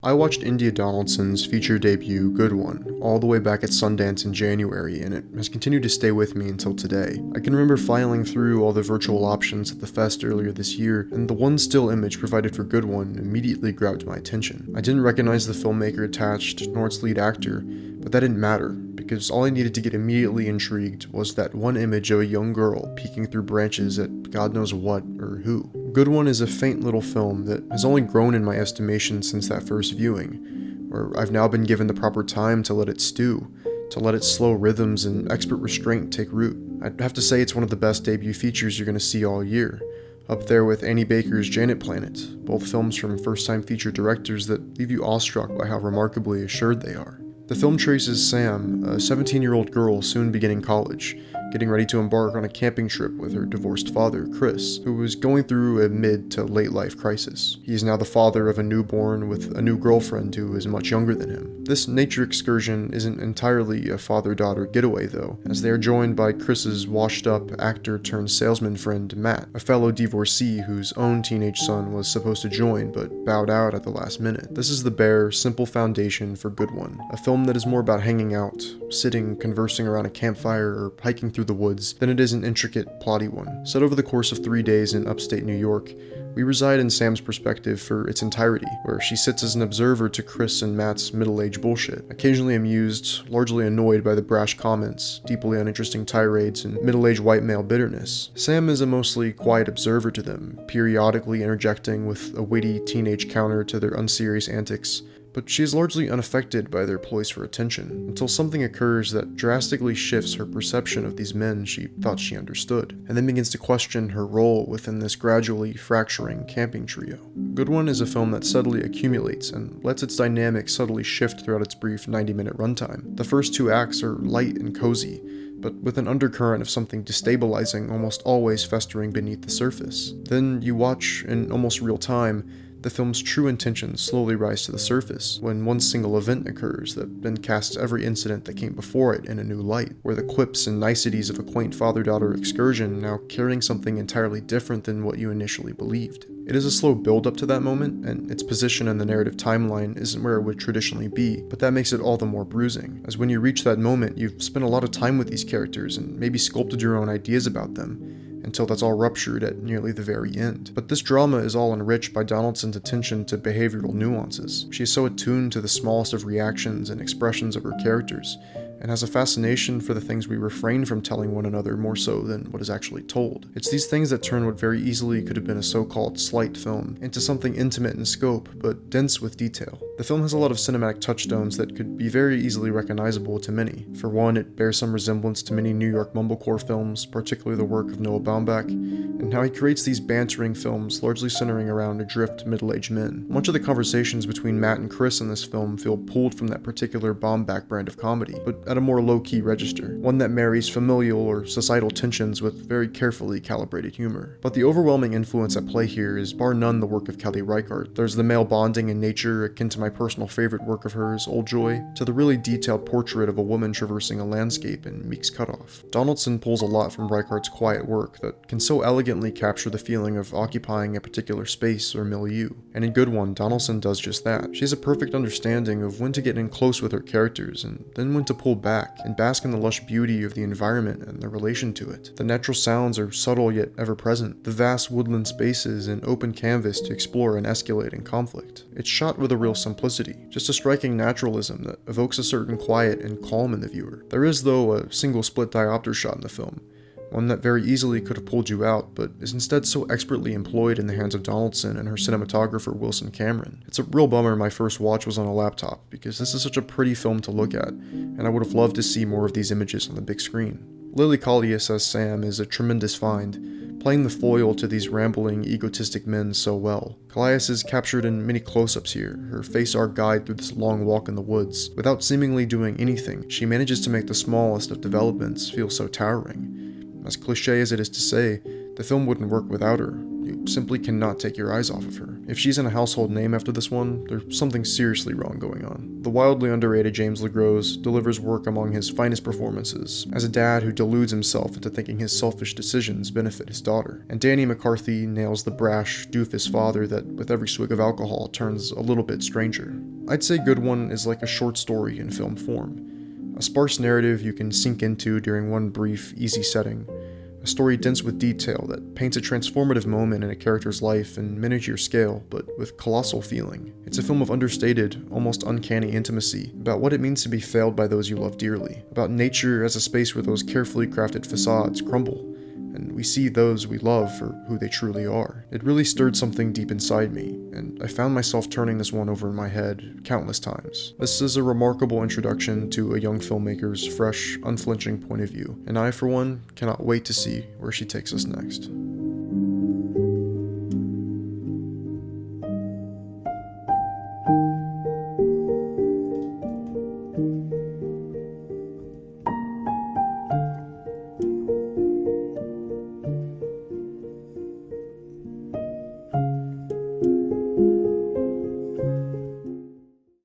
I watched India Donaldson's feature debut, Good One, all the way back at Sundance in January, and it has continued to stay with me until today. I can remember filing through all the virtual options at the fest earlier this year, and the one still image provided for Good One immediately grabbed my attention. I didn't recognize the filmmaker attached, nor its lead actor, but that didn't matter, because all I needed to get immediately intrigued was that one image of a young girl peeking through branches at God knows what or who. Good One is a faint little film that has only grown in my estimation since that first viewing, where I've now been given the proper time to let it stew, to let its slow rhythms and expert restraint take root. I'd have to say it's one of the best debut features you're going to see all year, up there with Annie Baker's Janet Planet, both films from first-time feature directors that leave you awestruck by how remarkably assured they are. The film traces Sam, a 17-year-old girl soon beginning college, getting ready to embark on a camping trip with her divorced father, Chris, who was going through a mid to late life crisis. He is now the father of a newborn with a new girlfriend who is much younger than him. This nature excursion isn't entirely a father-daughter getaway though, as they are joined by Chris's washed-up actor-turned-salesman friend Matt, a fellow divorcee whose own teenage son was supposed to join but bowed out at the last minute. This is the bare, simple foundation for Good One, a film that is more about hanging out, sitting, conversing around a campfire, or hiking through the woods than it is an intricate, plotty one. Set over the course of 3 days in upstate New York, we reside in Sam's perspective for its entirety, where she sits as an observer to Chris and Matt's middle-aged bullshit, occasionally amused, largely annoyed by the brash comments, deeply uninteresting tirades, and middle-aged white male bitterness. Sam is a mostly quiet observer to them, periodically interjecting with a witty teenage counter to their unserious antics, but she is largely unaffected by their ploys for attention, until something occurs that drastically shifts her perception of these men she thought she understood, and then begins to question her role within this gradually fracturing camping trio. Good One is a film that subtly accumulates and lets its dynamics subtly shift throughout its brief 90-minute runtime. The first 2 acts are light and cozy, but with an undercurrent of something destabilizing almost always festering beneath the surface. Then you watch, in almost real time, the film's true intentions slowly rise to the surface when one single event occurs that then casts every incident that came before it in a new light, where the quips and niceties of a quaint father-daughter excursion now carrying something entirely different than what you initially believed. It is a slow build-up to that moment, and its position in the narrative timeline isn't where it would traditionally be, but that makes it all the more bruising, as when you reach that moment, you've spent a lot of time with these characters and maybe sculpted your own ideas about them, until that's all ruptured at nearly the very end. But this drama is all enriched by Donaldson's attention to behavioral nuances. She is so attuned to the smallest of reactions and expressions of her characters, and has a fascination for the things we refrain from telling one another more so than what is actually told. It's these things that turn what very easily could have been a so-called slight film into something intimate in scope, but dense with detail. The film has a lot of cinematic touchstones that could be very easily recognizable to many. For one, it bears some resemblance to many New York mumblecore films, particularly the work of Noah Baumbach, and how he creates these bantering films largely centering around adrift middle-aged men. Much of the conversations between Matt and Chris in this film feel pulled from that particular Baumbach brand of comedy, but at a more low-key register, one that marries familial or societal tensions with very carefully calibrated humor. But the overwhelming influence at play here is bar none the work of Kelly Reichardt. There's the male bonding in nature akin to my personal favorite work of hers, Old Joy, to the really detailed portrait of a woman traversing a landscape in Meek's Cutoff. Donaldson pulls a lot from Reichardt's quiet work that can so elegantly capture the feeling of occupying a particular space or milieu, and in Good One, Donaldson does just that. She has a perfect understanding of when to get in close with her characters, and then when to pull back and bask in the lush beauty of the environment and the relation to it. The natural sounds are subtle yet ever present, the vast woodland spaces and open canvas to explore an escalating conflict. It's shot with a real simplicity, just a striking naturalism that evokes a certain quiet and calm in the viewer. There is, though, a single split diopter shot in the film, one that very easily could have pulled you out, but is instead so expertly employed in the hands of Donaldson and her cinematographer Wilson Cameron. It's a real bummer my first watch was on a laptop, because this is such a pretty film to look at, and I would have loved to see more of these images on the big screen. Lily Collias as Sam is a tremendous find, playing the foil to these rambling, egotistic men so well. Collias is captured in many close-ups here, her face our guide through this long walk in the woods. Without seemingly doing anything, she manages to make the smallest of developments feel so towering. As cliche as it is to say, the film wouldn't work without her. you simply cannot take your eyes off of her. If she's in a household name after this one, there's something seriously wrong going on. The wildly underrated James LeGros delivers work among his finest performances, as a dad who deludes himself into thinking his selfish decisions benefit his daughter. And Danny McCarthy nails the brash, doofus father that, with every swig of alcohol, turns a little bit stranger. I'd say Good One is like a short story in film form. A sparse narrative you can sink into during one brief, easy setting. A story dense with detail that paints a transformative moment in a character's life in miniature scale, but with colossal feeling. It's a film of understated, almost uncanny intimacy, about what it means to be failed by those you love dearly, about nature as a space where those carefully crafted facades crumble, and we see those we love for who they truly are. It really stirred something deep inside me, and I found myself turning this one over in my head countless times. This is a remarkable introduction to a young filmmaker's fresh, unflinching point of view, and I, for one, cannot wait to see where she takes us next.